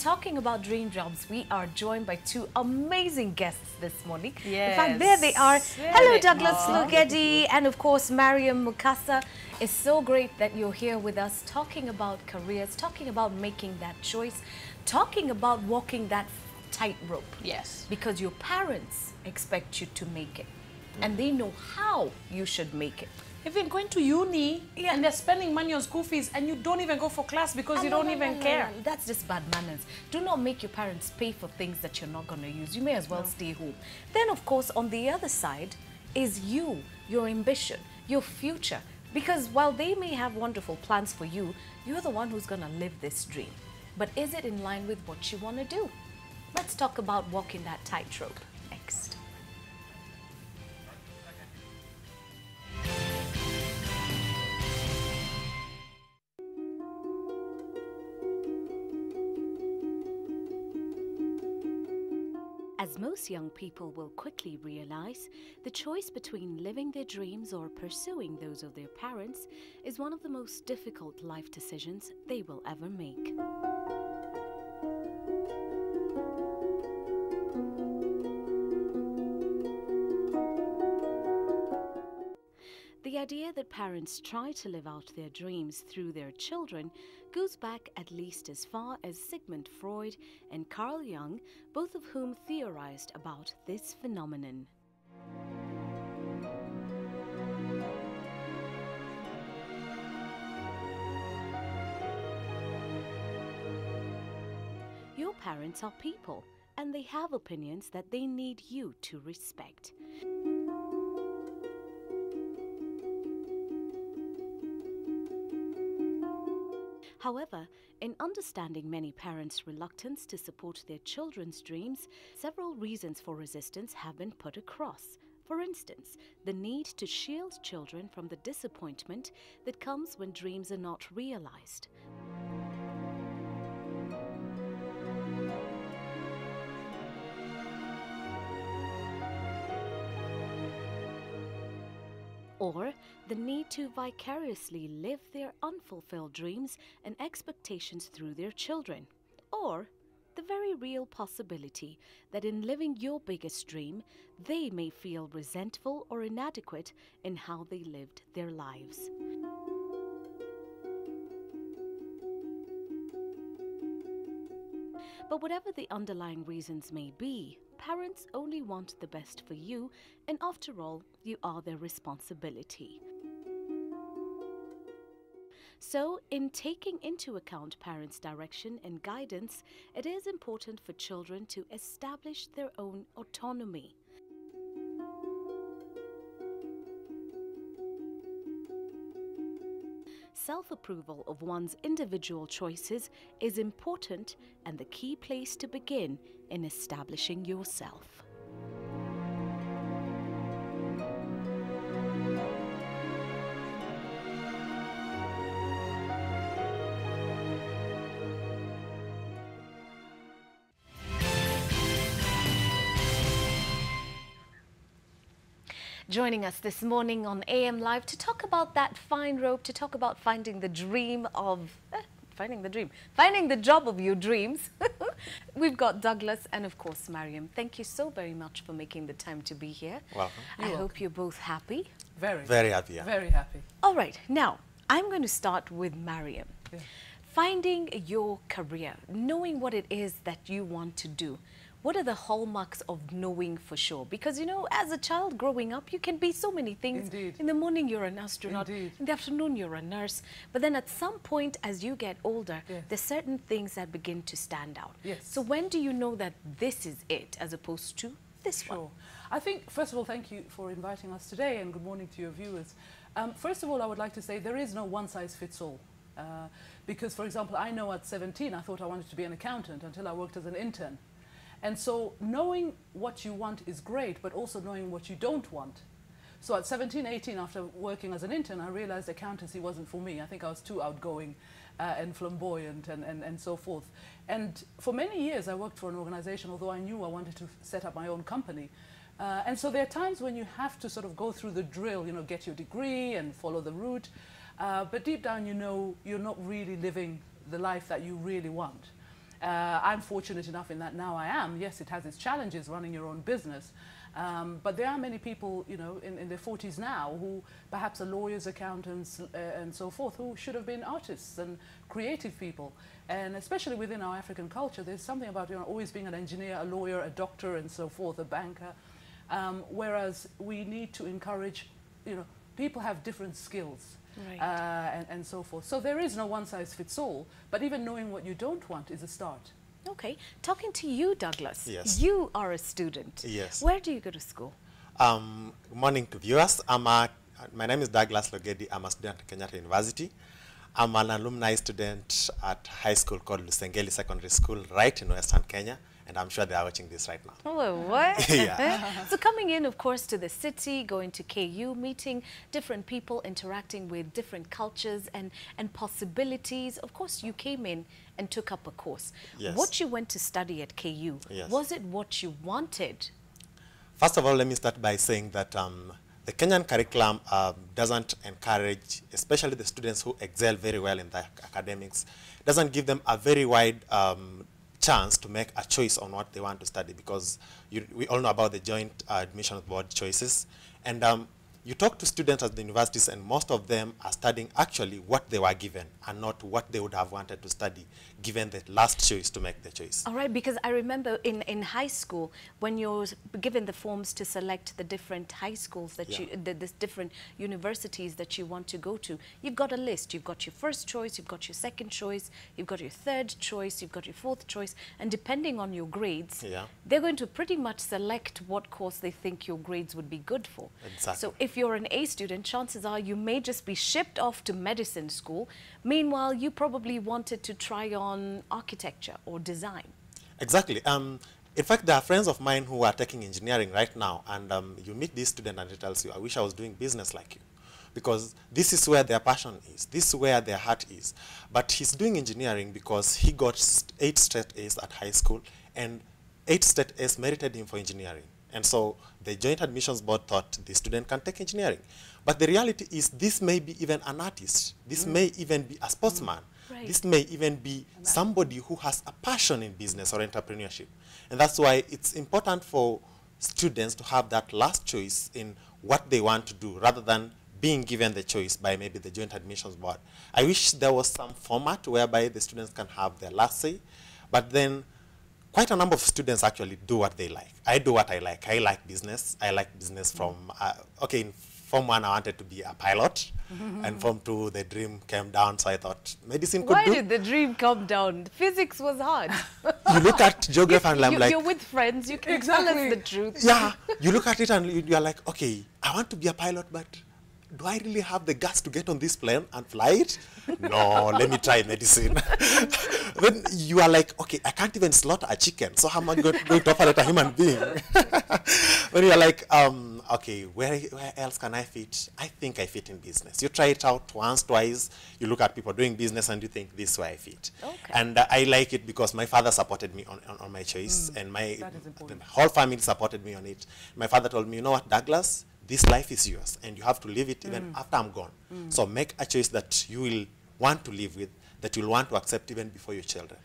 Talking about dream jobs, we are joined by two amazing guests this morning. Yes. In fact, there they are. Hello, Douglas Logedi, and of course, Miriam Mukasa. It's so great that you're here with us, talking about careers, talking about making that choice, talking about walking that tightrope. Yes. Because your parents expect you to make it, and they know how you should make it. Even going to uni, and they're spending money on school fees, and you don't even go for class because you don't even care. That's just bad manners. Do not make your parents pay for things that you're not going to use. You may as well stay home. Then, of course, on the other side is you, your ambition, your future. Because while they may have wonderful plans for you, you're the one who's going to live this dream. But is it in line with what you want to do? Let's talk about walking that tightrope next. As most young people will quickly realize, the choice between living their dreams or pursuing those of their parents is one of the most difficult life decisions they will ever make. The idea that parents try to live out their dreams through their children goes back at least as far as Sigmund Freud and Carl Jung, both of whom theorized about this phenomenon. Your parents are people, and they have opinions that they need you to respect. However, in understanding many parents' reluctance to support their children's dreams, several reasons for resistance have been put across. For instance, the need to shield children from the disappointment that comes when dreams are not realized. Or the need to vicariously live their unfulfilled dreams and expectations through their children. Or the very real possibility that in living your biggest dream, they may feel resentful or inadequate in how they lived their lives. But whatever the underlying reasons may be, parents only want the best for you, and after all, you are their responsibility. So, in taking into account parents' direction and guidance, it is important for children to establish their own autonomy. Self-approval of one's individual choices is important and the key place to begin in establishing yourself. Joining us this morning on AM Live to talk about that fine rope, to talk about finding the dream of, finding the job of your dreams. We've got Douglas and of course Miriam. Thank you so very much for making the time to be here. Welcome. I hope you're both happy. Very happy. Yeah. Very happy. All right, now I'm going to start with Miriam. Yeah. Finding your career, knowing what it is that you want to do. What are the hallmarks of knowing for sure? Because, you know, as a child growing up, you can be so many things. Indeed. In the morning, you're an astronaut. Indeed. In the afternoon, you're a nurse. But then at some point, as you get older, Yes. there's certain things that begin to stand out. Yes. So when do you know that this is it, as opposed to this one? Sure. I think, first of all, thank you for inviting us today, and good morning to your viewers. First of all, I would like to say there is no one-size-fits-all. Because, for example, I know at 17, I thought I wanted to be an accountant until I worked as an intern. And so knowing what you want is great, but also knowing what you don't want. So at 17, 18, after working as an intern, I realized accountancy wasn't for me. I think I was too outgoing and flamboyant and so forth. And for many years, I worked for an organization, although I knew I wanted to set up my own company. And so there are times when you have to sort of go through the drill, you know, get your degree and follow the route. But deep down, you know, you're not really living the life that you really want. I'm fortunate enough in that now I am. Yes, it has its challenges running your own business. But there are many people, you know, in their 40s now who perhaps are lawyers, accountants, and so forth, who should have been artists and creative people. And especially within our African culture, there's something about, you know, always being an engineer, a lawyer, a doctor, and so forth, a banker. Whereas we need to encourage, you know, people have different skills. Right. And so forth. So there is no one-size-fits-all, but even knowing what you don't want is a start. Okay. Talking to you, Douglas. Yes. You are a student. Yes. Where do you go to school? Good morning to viewers. My name is Douglas Logedi. I'm a student at Kenyatta University. I'm an alumni student at high school called Lusengeli Secondary School right in Western Kenya. And I'm sure they are watching this right now. Oh, what? Yeah. So coming in, of course, to the city, going to KU, meeting different people, interacting with different cultures and possibilities. Of course, you came in and took up a course. Yes. What you went to study at KU, yes. was it what you wanted? First of all, let me start by saying that the Kenyan curriculum doesn't encourage, especially the students who excel very well in the academics, doesn't give them a very wide chance to make a choice on what they want to study, because we all know about the joint admissions board choices. And you talk to students at the universities and most of them are studying actually what they were given and not what they would have wanted to study given the last choice to make the choice. All right, because I remember in high school when you're given the forms to select the different high schools that the different universities that you want to go to, you've got a list. You've got your first choice, you've got your second choice, you've got your third choice, you've got your fourth choice, and depending on your grades, they're going to pretty much select what course they think your grades would be good for. Exactly. So if you're an A student, chances are you may just be shipped off to medicine school. Meanwhile, you probably wanted to try on architecture or design. Exactly. In fact, there are friends of mine who are taking engineering right now, and you meet this student and he tells you, I wish I was doing business like you, because this is where their passion is, this is where their heart is. But he's doing engineering because he got 8 straight A's at high school, and 8 straight A's merited him for engineering. And so the Joint Admissions Board thought the student can take engineering. But the reality is this may be even an artist. This may even be a sportsman. Right. This may even be somebody who has a passion in business or entrepreneurship. And that's why it's important for students to have that last choice in what they want to do rather than being given the choice by maybe the Joint Admissions Board. I wish there was some format whereby the students can have their last say, but then quite a number of students actually do what they like. I do what I like. I like business. I like business from, okay, in Form 1 I wanted to be a pilot, and Form 2 the dream came down, so I thought medicine could do. Why did the dream come down? Physics was hard. You look at geography and I'm like... You're with friends, you can tell us the truth. Yeah, you look at it and you're like, okay, I want to be a pilot, but do I really have the guts to get on this plane and fly it? No, let me try medicine. Then you are like, okay, I can't even slaughter a chicken, so how am I going to operate a human being? When you're like, okay, where else can I fit? I think I fit in business. You try it out once, twice, you look at people doing business and you think, this is where I fit. Okay. And I like it because my father supported me on my choice, and the whole family supported me on it. My father told me, you know what, Douglas, this life is yours, and you have to live it even after I'm gone. So make a choice that you will want to live with, that you'll want to accept even before your children.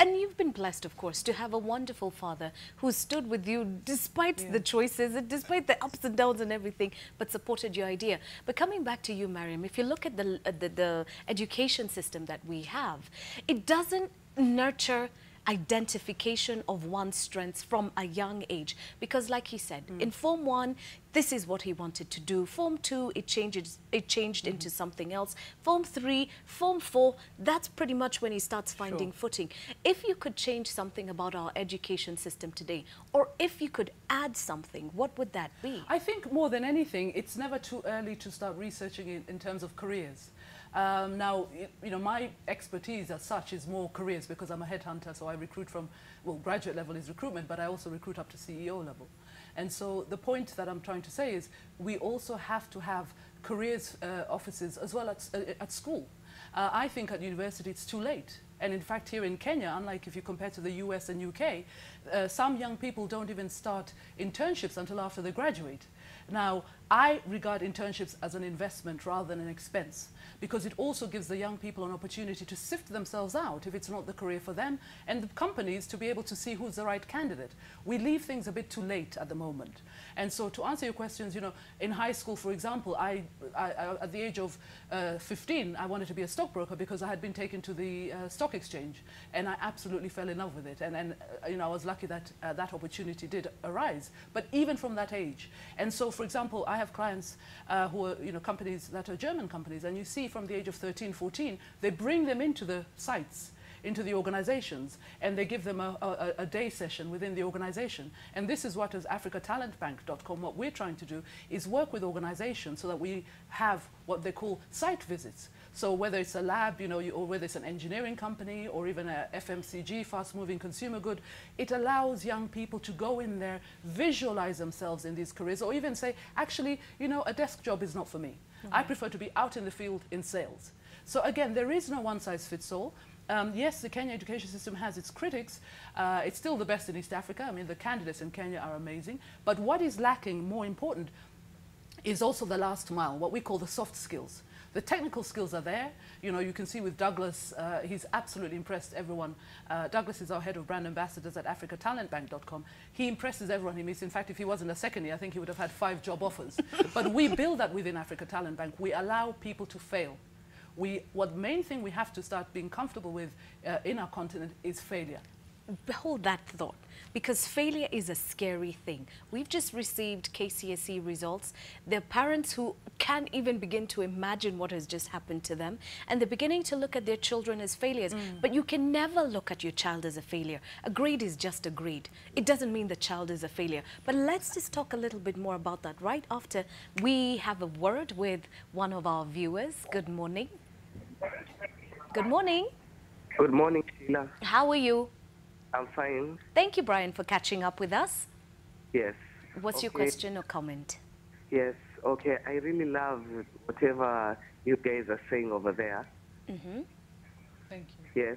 And you've been blessed, of course, to have a wonderful father who stood with you despite the choices, and despite the ups and downs and everything, but supported your idea. But coming back to you, Miriam, if you look at the education system that we have, it doesn't nurture identification of one's strengths from a young age, because like he said, in Form 1 this is what he wanted to do. Form 2 it changed into something else. Form 3, Form 4, that's pretty much when he starts finding footing. If you could change something about our education system today, or if you could add something, what would that be? I think more than anything, it's never too early to start researching in terms of careers. Now, you know, my expertise as such is more careers because I'm a headhunter, so I recruit from, well, graduate level is recruitment, but I also recruit up to CEO level. And so the point that I'm trying to say is we also have to have careers offices as well at school. I think at university it's too late. And in fact, here in Kenya, unlike if you compare to the US and UK, some young people don't even start internships until after they graduate. Now, I regard internships as an investment rather than an expense, because it also gives the young people an opportunity to sift themselves out if it's not the career for them, and the companies to be able to see who's the right candidate. We leave things a bit too late at the moment. And so to answer your questions, you know, in high school, for example, I at the age of 15, I wanted to be a stockbroker because I had been taken to the stock exchange, and I absolutely fell in love with it. And you know, I was lucky that that opportunity did arise. But even from that age, and so, for example, I have clients who are, you know, companies that are German companies, and you see from the age of 13, 14, they bring them into the sites, into the organizations, and they give them a day session within the organization. And this is what, as AfricaTalentbank.com, what we're trying to do is work with organizations so that we have what they call site visits. So whether it's a lab, you know, or whether it's an engineering company or even a FMCG, fast-moving consumer good, it allows young people to go in there, visualize themselves in these careers, or even say, actually, you know, a desk job is not for me. I prefer to be out in the field in sales. So again, there is no one-size-fits-all. Yes, the Kenya education system has its critics. It's still the best in East Africa. I mean, the candidates in Kenya are amazing. But what is lacking, more important, is also the last mile, what we call the soft skills. The technical skills are there. You know, you can see with Douglas, he's absolutely impressed everyone. Douglas is our head of brand ambassadors at AfricaTalentbank.com. He impresses everyone he meets. In fact, if he was in a second year, I think he would have had 5 job offers. But we build that within Africa Talent Bank. We allow people to fail. What main thing we have to start being comfortable with in our continent is failure. Hold that thought, because failure is a scary thing. We've just received KCSE results. There are parents who can't even begin to imagine what has just happened to them, and they're beginning to look at their children as failures. But you can never look at your child as a failure. A grade is just a grade. It doesn't mean the child is a failure. But let's just talk a little bit more about that right after we have a word with one of our viewers. Good morning. Good morning. Good morning, Sheila. How are you? I'm fine. Thank you, Brian, for catching up with us. Yes. What's your question or comment? Yes. Okay. I really love whatever you guys are saying over there. Thank you. Yes.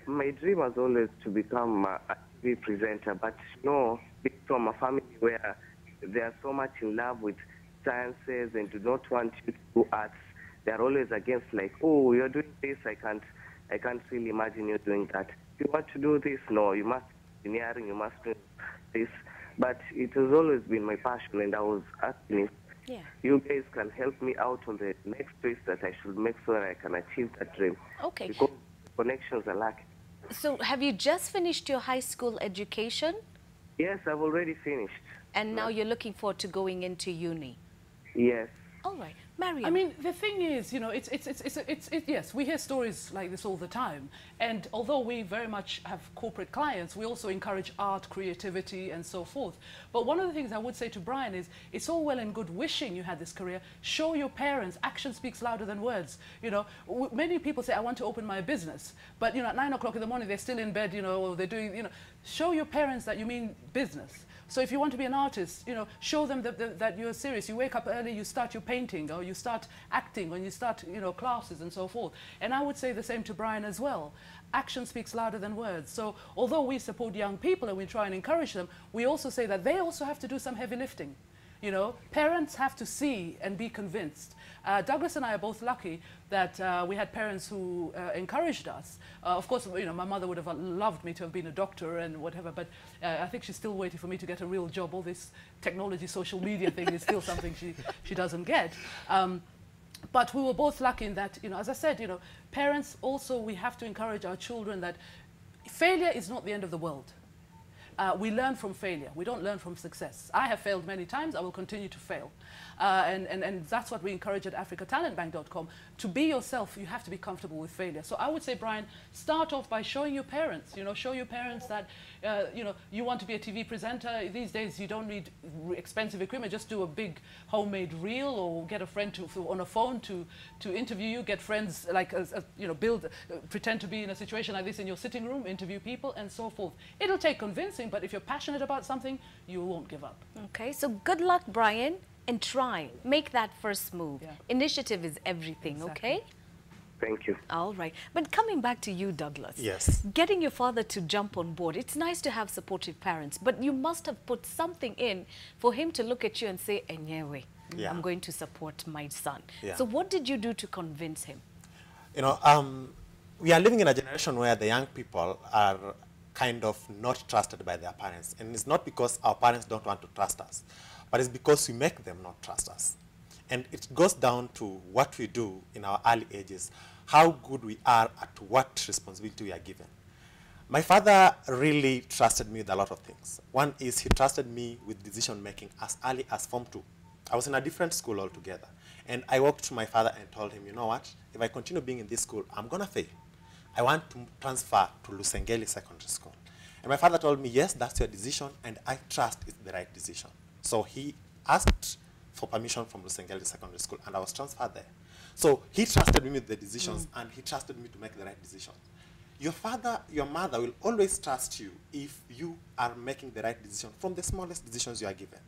My dream was always to become a TV presenter, but you know, being from a family where they are so much in love with sciences and do not want you to do arts, they are always against, like, oh, you're doing this, I can't really imagine you doing that. If you want to do this, no, you must do engineering, you must do this. But it has always been my passion, and I was asking if you guys can help me out on the next choice that I should make so that I can achieve that dream. Okay. Because connections are lacking. So have you just finished your high school education? Yes, I've already finished. And now you're looking forward to going into uni? Yes. All right. Miriam. I mean, the thing is, you know, yes, we hear stories like this all the time. And although we very much have corporate clients, we also encourage art, creativity, and so forth. But one of the things I would say to Brian is, it's all well and good wishing you had this career. Show your parents. Action speaks louder than words. You know, many people say, I want to open my business. But, you know, at 9 o'clock in the morning, they're still in bed, you know, or they're doing, you know. Show your parents that you mean business. So if you want to be an artist, you know, show them that you're serious. You wake up early, you start your painting, or you start acting, or you start, you know, classes and so forth. And I would say the same to Brian as well. Action speaks louder than words. So although we support young people and we try and encourage them, we also say that they also have to do some heavy lifting. You know, parents have to see and be convinced. Douglas and I are both lucky that we had parents who encouraged us. Of course, you know, my mother would have loved me to have been a doctor and whatever, but I think she's still waiting for me to get a real job. All this technology, social media thing is still something she doesn't get. But we were both lucky in that, you know, as I said, you know, parents also, we have to encourage our children that failure is not the end of the world. We learn from failure. We don't learn from success. I have failed many times. I will continue to fail. And that's what we encourage at AfricaTalentbank.com. To be yourself, you have to be comfortable with failure. So I would say, Brian, start off by showing your parents, you know, show your parents that, you know, you want to be a TV presenter. These days, you don't need expensive equipment. Just do a big homemade reel or get a friend on a phone to interview you. Get friends, like, you know, pretend to be in a situation like this in your sitting room, interview people, and so forth. It'll take convincing, but if you're passionate about something, you won't give up. Okay, so good luck, Brian, and try. Make that first move. Yeah. Initiative is everything, exactly. Okay? Thank you. All right. But coming back to you, Douglas. Yes. Getting your father to jump on board, it's nice to have supportive parents, but you must have put something in for him to look at you and say, Enyewe, Yeah. I'm going to support my son. Yeah. So what did you do to convince him? You know, we are living in a generation where the young people are kind of not trusted by their parents. And it's not because our parents don't want to trust us, but it's because we make them not trust us. And it goes down to what we do in our early ages, how good we are at what responsibility we are given. My father really trusted me with a lot of things. One is he trusted me with decision-making as early as Form 2. I was in a different school altogether. And I walked to my father and told him, you know what, if I continue being in this school, I'm going to fail. I want to transfer to Lusengeli Secondary School. And my father told me, yes, that's your decision, and I trust it's the right decision. So he asked for permission from Lusengeli Secondary School, and I was transferred there. So he trusted me with the decisions, and he trusted me to make the right decision. Your father, your mother will always trust you if you are making the right decision from the smallest decisions you are given.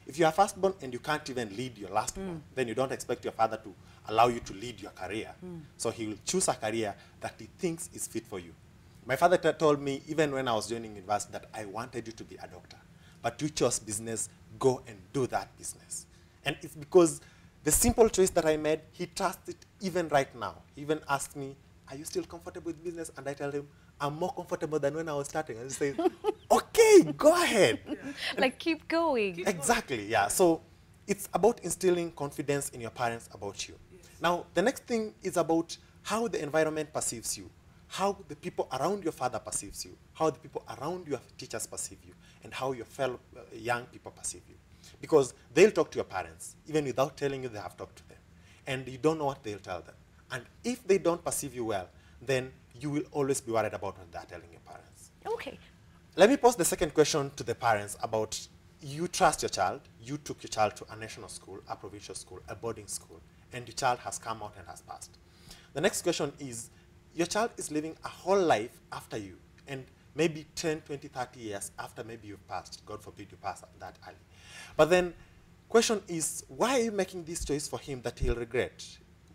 If you are firstborn and you can't even lead your lastborn, then you don't expect your father to allow you to lead your career. So he will choose a career that he thinks is fit for you. My father told me, even when I was joining university, that I wanted you to be a doctor. But you chose business, go and do that business. And it's because the simple choice that I made, he trusts it even right now. He even asked me, are you still comfortable with business? And I tell him, I'm more comfortable than when I was starting. And he says, okay, go ahead. Yeah. Like, keep going. Exactly, yeah. So it's about instilling confidence in your parents about you. Yes. Now, the next thing is about how the environment perceives you, how the people around your father perceives you, how the people around your teachers perceive you, and how your fellow young people perceive you. Because they'll talk to your parents, even without telling you they have talked to them. And you don't know what they'll tell them. And if they don't perceive you well, then you will always be worried about what they're telling your parents. Okay. Let me pose the second question to the parents about you trust your child, you took your child to a national school, a provincial school, a boarding school, and your child has come out and has passed. The next question is, your child is living a whole life after you, and maybe 10, 20, 30 years after maybe you've passed. God forbid you pass that early. But then, question is, why are you making this choice for him that he'll regret?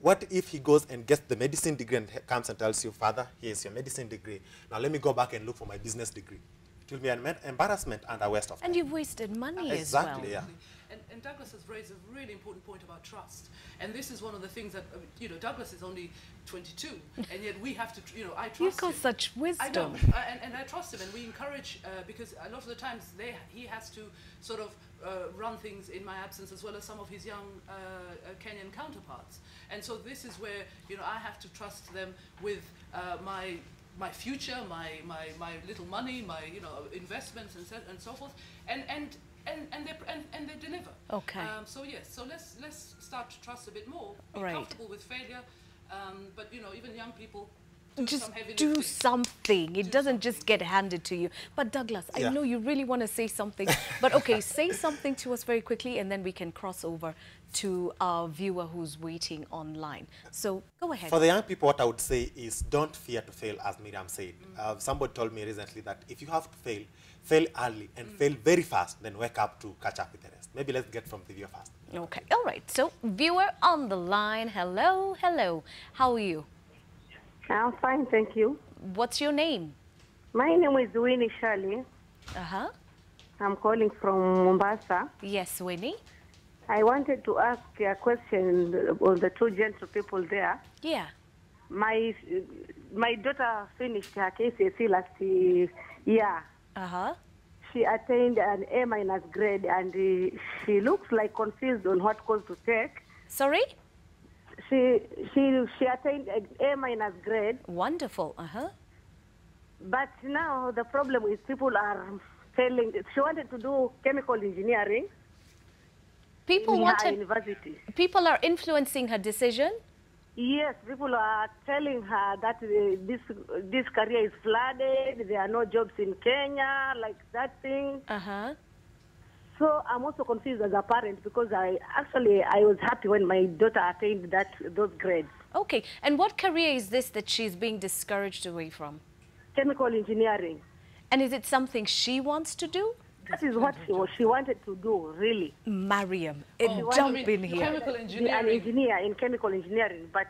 What if he goes and gets the medicine degree and comes and tells you, Father, here's your medicine degree. Now let me go back and look for my business degree. It will be an embarrassment and a waste of time. And you've wasted money exactly, as well. Yeah. And Douglas has raised a really important point about trust. And this is one of the things that, you know, Douglas is only 22, and yet we have to, you know, I trust him. You've got such wisdom. I know, and I trust him, and we encourage, because a lot of the times he has to sort of run things in my absence, as well as some of his young Kenyan counterparts. And so this is where, you know, I have to trust them with my future, my little money, my, you know, investments and so forth, and they deliver. Okay. So yes, so let's start to trust a bit more. Be Right. comfortable with failure, but you know, even young people. Just do something. It doesn't just get handed to you. But Douglas, I know you really want to say something. But okay, say something to us very quickly, and then we can cross over to our viewer who's waiting online. So go ahead. For the young people, what I would say is don't fear to fail, as Miriam said. Somebody told me recently that if you have to fail, fail early and fail very fast, then wake up to catch up with the rest. Maybe let's get from the viewer first. Okay. All right. So viewer on the line. Hello. Hello. How are you? I'm fine, thank you. What's your name? My name is Winnie Shirley. Uh-huh. I'm calling from Mombasa. Yes, Winnie. I wanted to ask a question of the two gentle people there. Yeah. My daughter finished her KCSE last year. Uh-huh. She attained an A- grade, and she looks like confused on what course to take. Sorry? She attained an A- grade. Wonderful. Uh-huh. But now the problem is people are failing. She wanted to do chemical engineering. People university. People are influencing her decision? Yes, people are telling her that this career is flooded, there are no jobs in Kenya, like that thing. Uh-huh. So I'm also confused as a parent, because I was happy when my daughter attained those grades. Okay, and what career is this that she's being discouraged away from? Chemical engineering. And is it something she wants to do? That is what she wanted to do, really. Miriam, jump in here. Chemical An engineering. engineer in chemical engineering, but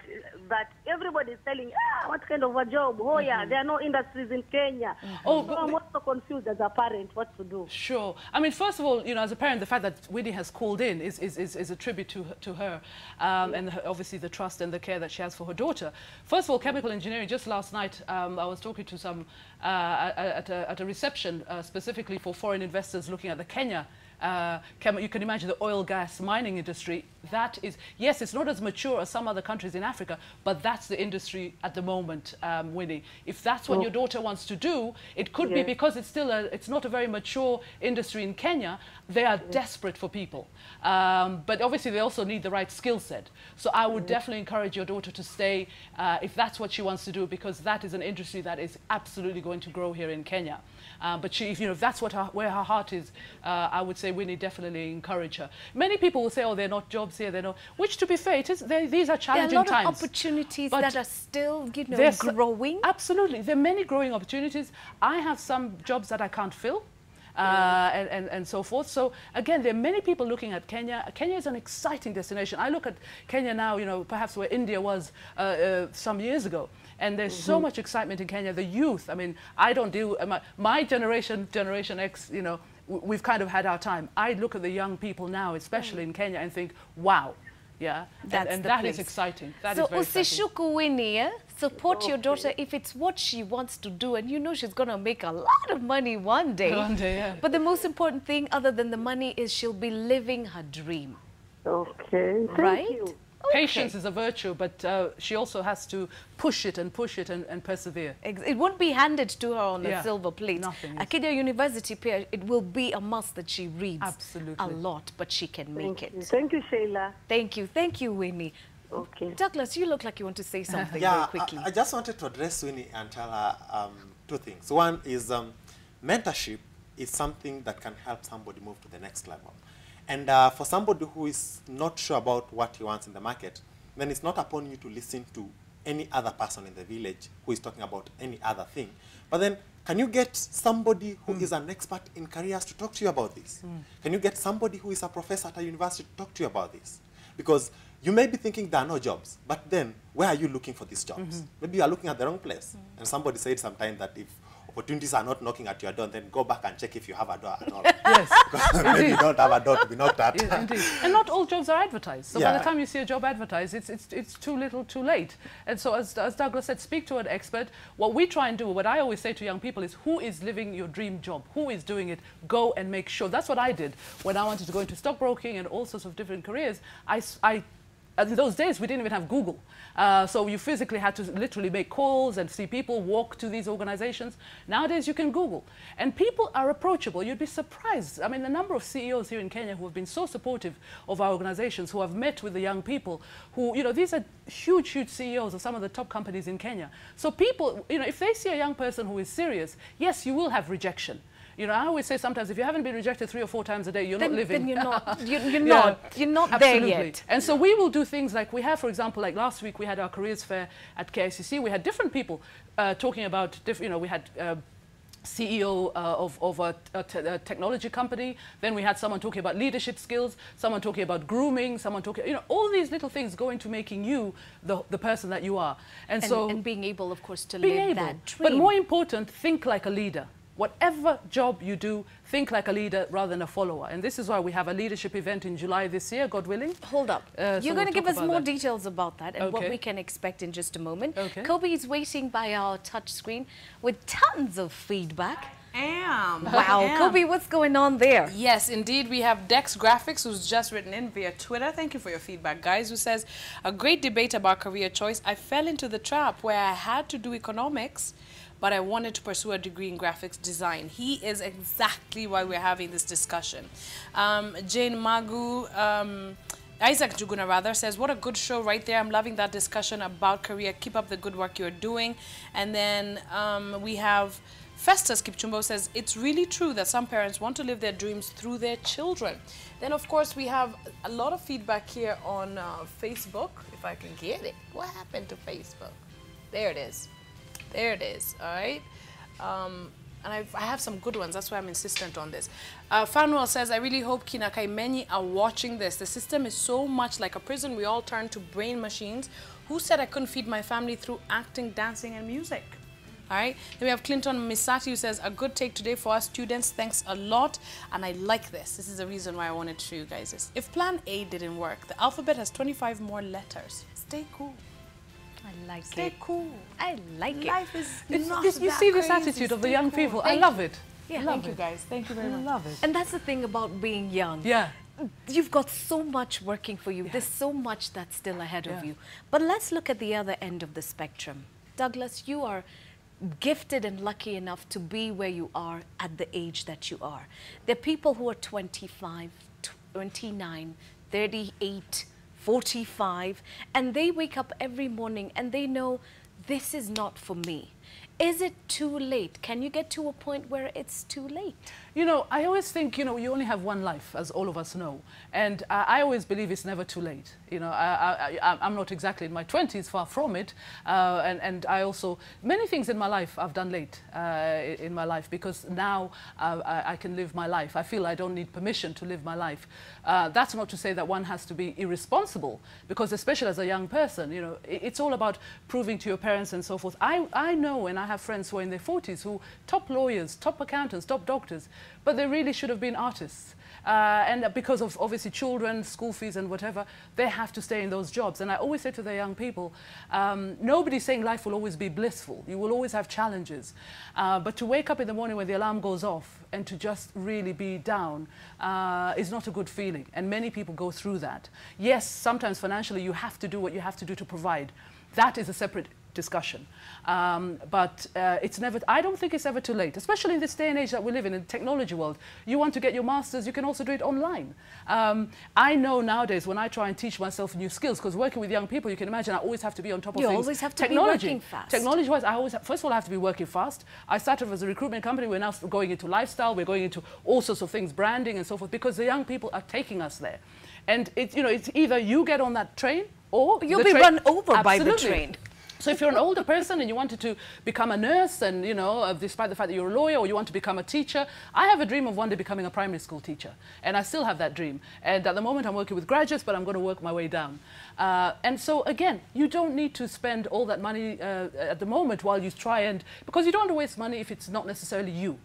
everybody is telling, what kind of a job? Oh yeah, there are no industries in Kenya. Oh, so I'm also confused as a parent what to do. Sure. I mean, first of all, you know, as a parent, the fact that Winnie has called in is a tribute to her, and obviously the trust and the care that she has for her daughter. First of all, chemical engineering. Just last night, I was talking to some at a reception specifically for foreign investors looking at the Kenya. You can imagine the oil, gas, mining industry. That is, yes, it's not as mature as some other countries in Africa, but that's the industry at the moment, Winnie. If that's what your daughter wants to do, it could be because it's not a very mature industry in Kenya. They are desperate for people. But obviously they also need the right skill set. So I would definitely encourage your daughter to stay if that's what she wants to do, because that is an industry that is absolutely going to grow here in Kenya. But she, if that's where her heart is, I would say Winnie, definitely encourage her. Many people will say, oh, there are not jobs here, they're not, which to be fair, these are challenging times. There are a lot of opportunities that are still, growing. Absolutely. There are many growing opportunities. I have some jobs that I can't fill. And so forth. So again, there are many people looking at Kenya. Kenya is an exciting destination. I look at Kenya now, perhaps where India was some years ago. And there's so much excitement in Kenya. The youth, I mean, I don't deal, my generation X, we've kind of had our time. I look at the young people now, especially in Kenya, and think, wow. Yeah, and that is exciting. That is very exciting. Usishuku Winnie, support your daughter if it's what she wants to do, and she's going to make a lot of money one day. One day, yeah. But the most important thing, other than the money, is she'll be living her dream. Okay, thank you. Okay. Patience is a virtue, but she also has to push it and persevere. It won't be handed to her on a silver plate. Nothing. At Kenya University, it will be a must that she reads Absolutely. a lot, but she can make it. Thank you, Sheila. Thank you. Thank you, Winnie. Okay. Douglas, you look like you want to say something very quickly. I just wanted to address Winnie and tell her two things. One is mentorship is something that can help somebody move to the next level. And for somebody who is not sure about what he wants in the market, then it's not upon you to listen to any other person in the village who is talking about any other thing. But then, can you get somebody who is an expert in careers to talk to you about this? Can you get somebody who is a professor at a university to talk to you about this? Because you may be thinking there are no jobs, but then where are you looking for these jobs? Maybe you are looking at the wrong place. And somebody said sometime that if opportunities are not knocking at your door, then go back and check if you have a door at all. Yes. Maybe you don't have a door to be knocked at. Yes, indeed. And not all jobs are advertised. So by the time you see a job advertised, it's too little, too late. And so as Douglas said, speak to an expert. What we try and do, what I always say to young people is, who is living your dream job? Who is doing it? Go and make sure. That's what I did when I wanted to go into stockbroking and all sorts of different careers. In those days, we didn't even have Google. So you physically had to literally make calls and see people walk to these organizations. Nowadays, you can Google. And people are approachable. You'd be surprised. I mean, the number of CEOs here in Kenya who have been so supportive of our organizations, who have met with the young people, who, these are huge, huge CEOs of some of the top companies in Kenya. So people, if they see a young person who is serious, yes, you will have rejection. I always say sometimes if you haven't been rejected 3 or 4 times a day, you're not living. Then you're not there yet. And so we will do things like we have, for example, like last week we had our careers fair at KICC. We had different people talking about, we had CEO of a technology company. Then we had someone talking about leadership skills, someone talking about grooming, someone talking, all these little things go into making you the person that you are. And being able, of course, to live that dream. But more important, think like a leader. Whatever job you do, think like a leader rather than a follower. And this is why we have a leadership event in July this year, God willing. Hold up. You're going to give us more details about that and what we can expect in just a moment. Okay. Kobe is waiting by our touch screen with tons of feedback. Wow, Kobe, what's going on there? Yes, indeed. We have Dex Graphics, who's just written in via Twitter. Thank you for your feedback, guys. Who says, a great debate about career choice. I fell into the trap where I had to do economics, but I wanted to pursue a degree in graphics design. He is exactly why we're having this discussion. Jane Magu, Isaac Juguna rather, says, what a good show right there. I'm loving that discussion about career. Keep up the good work you're doing. And then we have Festus Kipchumbo says, it's really true that some parents want to live their dreams through their children. Then, of course, we have a lot of feedback here on Facebook, if I can get it. What happened to Facebook? There it is. There it is, all right? And I have some good ones. That's why I'm insistent on this. Fanuel says, I really hope Kina Kaimeni are watching this. The system is so much like a prison. We all turn to brain machines. Who said I couldn't feed my family through acting, dancing, and music? All right. Then we have Clinton Misati who says, a good take today for us students. Thanks a lot. And I like this. This is the reason why I wanted to show you guys this. If plan A didn't work, the alphabet has 25 more letters. Stay cool. I like it. Stay cool. I like it. Life is not You that see this crazy. attitude of the Stay young cool. people. I love it. Yeah, Thank you guys. Thank you very I much. love it. And that's the thing about being young. Yeah. You've got so much working for you. There's so much that's still ahead of you. But let's look at the other end of the spectrum. Douglas, you are gifted and lucky enough to be where you are at the age that you are. There are people who are 25, 29, 38, 45, and they wake up every morning and they know this is not for me. Is it too late? Can you get to a point where it's too late? You know, I always think, you know, you only have one life, as all of us know. And I always believe it's never too late. You know, I'm not exactly in my 20s, far from it. And I also, many things in my life I've done late in my life, because now I can live my life. I feel I don't need permission to live my life. That's not to say that one has to be irresponsible, because especially as a young person, you know, it's all about proving to your parents and so forth. I know, and I have friends who are in their 40s who top lawyers, top accountants, top doctors, but they really should have been artists. And because of obviously children, school fees and whatever, they have to stay in those jobs. And I always say to the young people, nobody's saying life will always be blissful. You will always have challenges. But to wake up in the morning when the alarm goes off and to just really be down is not a good feeling. And many people go through that. Yes, sometimes financially you have to do what you have to do to provide. That is a separate discussion. But it's never, I don't think it's ever too late, especially in this day and age that we live in the technology world. You want to get your master's, you can also do it online. I know nowadays when I try and teach myself new skills, because working with young people, you can imagine I always have to be on top of things. You always have to technology. be working fast. Technology-wise, I always, first of all, I have to be working fast. I started as a recruitment company. We're now going into lifestyle. We're going into all sorts of things, branding and so forth, because the young people are taking us there. And it's, you know, it's either you get on that train or you'll be run over by the train. So if you're an older person and you wanted to become a nurse and, you know, despite the fact that you're a lawyer, or you want to become a teacher, I have a dream of one day becoming a primary school teacher. And I still have that dream. And at the moment I'm working with graduates, but I'm going to work my way down. And so, again, you don't need to spend all that money at the moment while you try and, because you don't want to waste money if it's not necessarily you.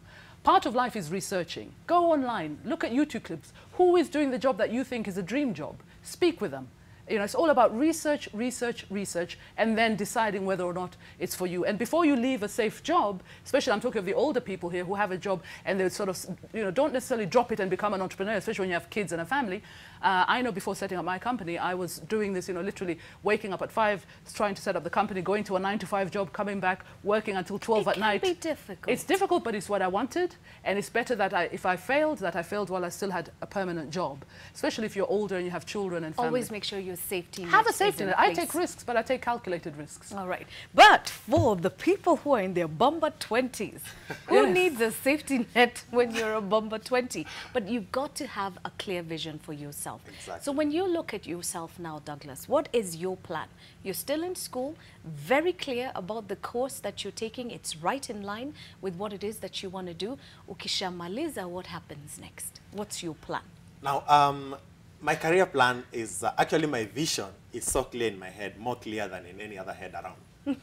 Part of life is researching. Go online, look at YouTube clips. Who is doing the job that you think is a dream job? Speak with them. You know, it's all about research, research, research, and then deciding whether or not it's for you. And before you leave a safe job, especially I'm talking of the older people here who have a job and they sort of, you know, don't necessarily drop it and become an entrepreneur, especially when you have kids and a family. I know before setting up my company, I was doing this, you know, literally waking up at 5, trying to set up the company, going to a 9-to-5 job, coming back, working until 12 at night. It can be difficult. It's difficult, but it's what I wanted. And it's better that if I failed, that I failed while I still had a permanent job, especially if you're older and you have children and family. Always make sure your safety net Have a safety is in net. I place. take risks, but I take calculated risks. All right. But for the people who are in their bumper 20s, who needs a safety net when you're a bumper 20? But you've got to have a clear vision for yourself. Exactly. So when you look at yourself now, Douglas, what is your plan? You're still in school, very clear about the course that you're taking. It's right in line with what it is that you want to do. Ukishamaliza, what happens next? What's your plan? Now, my career plan is actually my vision is so clear in my head, more clear than in any other head around.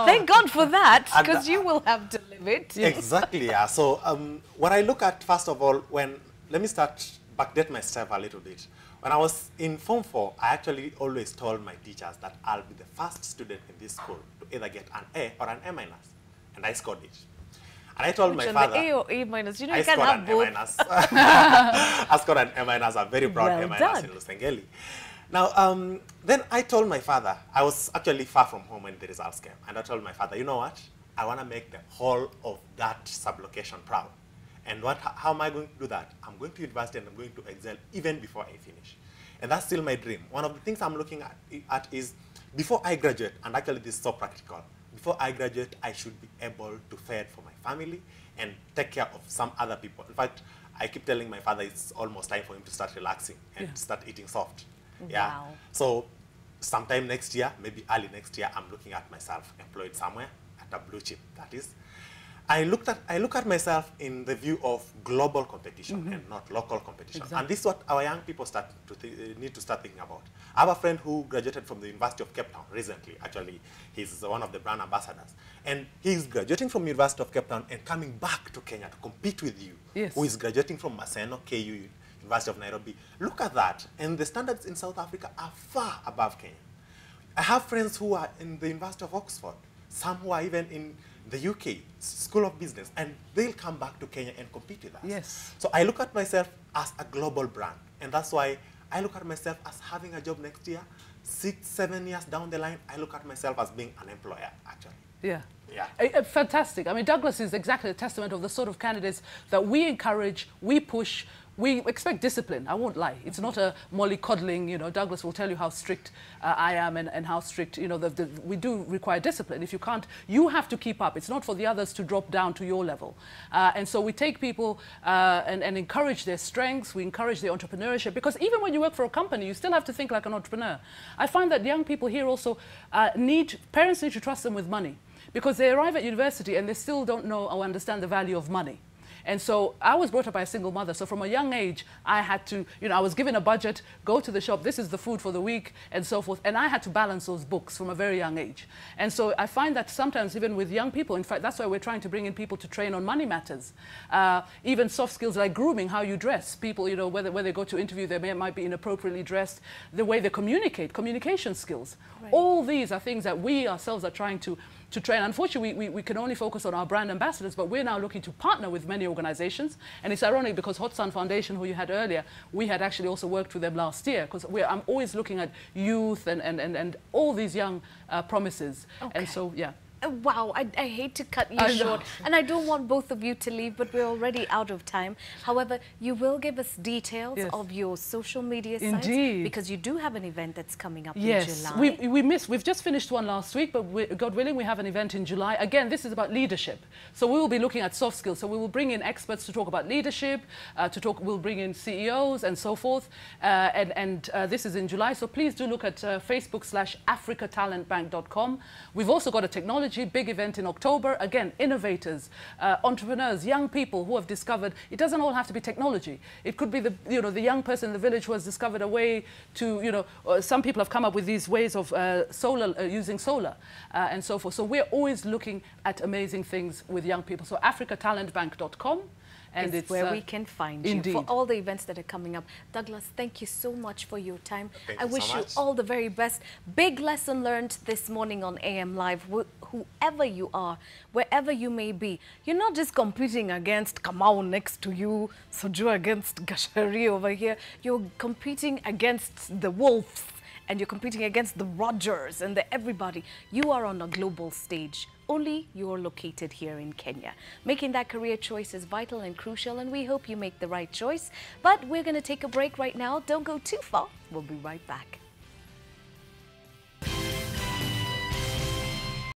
Thank God for that, because you will have to live it. Exactly, yeah. So what I look at, first of all, let me backdate myself a little bit. When I was in Form 4, I actually always told my teachers that I'll be the first student in this school to either get an A or an A-, and I scored it. And I told my father, A or A-, you know, I you can scored have an both. A-. I scored an A-, a very proud Well A- done. in Lusengeli. Now, then I told my father, I was actually far from home when the results came, and I told my father, you know what? I want to make the whole of that sub-location proud. And how am I going to do that? I'm going to university and I'm going to excel even before I finish. And that's still my dream. One of the things I'm looking at is before I graduate, and actually this is so practical, before I graduate, I should be able to fend for my family and take care of some other people. In fact, I keep telling my father it's almost time for him to start relaxing and start eating soft. Yeah. Wow. So sometime next year, maybe early next year, I'm looking at myself employed somewhere at a blue chip, that is. I look at myself in the view of global competition and not local competition. Exactly. And this is what our young people need to start thinking about. I have a friend who graduated from the University of Cape Town recently. Actually, he's one of the brand ambassadors. And he's graduating from University of Cape Town and coming back to Kenya to compete with you, Yes. who is graduating from Maseno, KU, University of Nairobi. Look at that. And the standards in South Africa are far above Kenya. I have friends who are in the University of Oxford, some who are even in the UK, School of Business, and they'll come back to Kenya and compete with us. Yes. So I look at myself as a global brand, and that's why I look at myself as having a job next year. 6, 7 years down the line, I look at myself as being an employer, actually. Yeah. Yeah. Fantastic. I mean, Douglas is exactly a testament of the sort of candidates that we encourage, we push, we expect discipline. I won't lie. It's not a mollycoddling, you know, Douglas will tell you how strict I am and how strict, you know, we do require discipline. If you can't, you have to keep up. It's not for the others to drop down to your level. And so we take people and encourage their strengths. We encourage their entrepreneurship, because even when you work for a company, you still have to think like an entrepreneur. I find that young people here also parents need to trust them with money, because they arrive at university and they still don't know or understand the value of money. And so I was brought up by a single mother. So from a young age, I had to, you know, I was given a budget, go to the shop, this is the food for the week, and so forth. And I had to balance those books from a very young age. And so I find that sometimes even with young people, in fact, that's why we're trying to bring in people to train on money matters. Even soft skills like grooming, how you dress. People, you know, whether they go to interview, they might be inappropriately dressed, the way they communicate, communication skills. Right. All these are things that we ourselves are trying to train. Unfortunately, we can only focus on our brand ambassadors, but we're now looking to partner with many organizations. And it's ironic because Hot Sun Foundation, who you had earlier, we had actually also worked with them last year, because I'm always looking at youth and all these young promises. Okay. And so, yeah. Wow, I hate to cut you short, and I don't want both of you to leave, but we're already out of time. However, you will give us details of your social media sites, because you do have an event that's coming up in July. We've just finished one last week, but God willing, we have an event in July. Again, this is about leadership. So we will be looking at soft skills. So we will bring in experts to talk about leadership, we'll bring in CEOs and so forth. This is in July. So please do look at Facebook/AfricaTalentbank.com. We've also got a technology big event in October. Again, innovators, entrepreneurs, young people who have discovered it doesn't all have to be technology. It could be the young person in the village who has discovered a way to, some people have come up with these ways of using solar and so forth. So we're always looking at amazing things with young people. So AfricaTalentbank.com. And it's where we can find you for all the events that are coming up. Douglas, thank you so much for your time. I wish you all the very best. Big lesson learned this morning on AM Live. Whoever you are, wherever you may be, you're not just competing against Kamau next to you, Soju against Gashari over here. You're competing against the wolves, and you're competing against the Rogers and the everybody. You are on a global stage. Only you're located here in Kenya. Making that career choice is vital and crucial, and we hope you make the right choice. But we're going to take a break right now. Don't go too far. We'll be right back.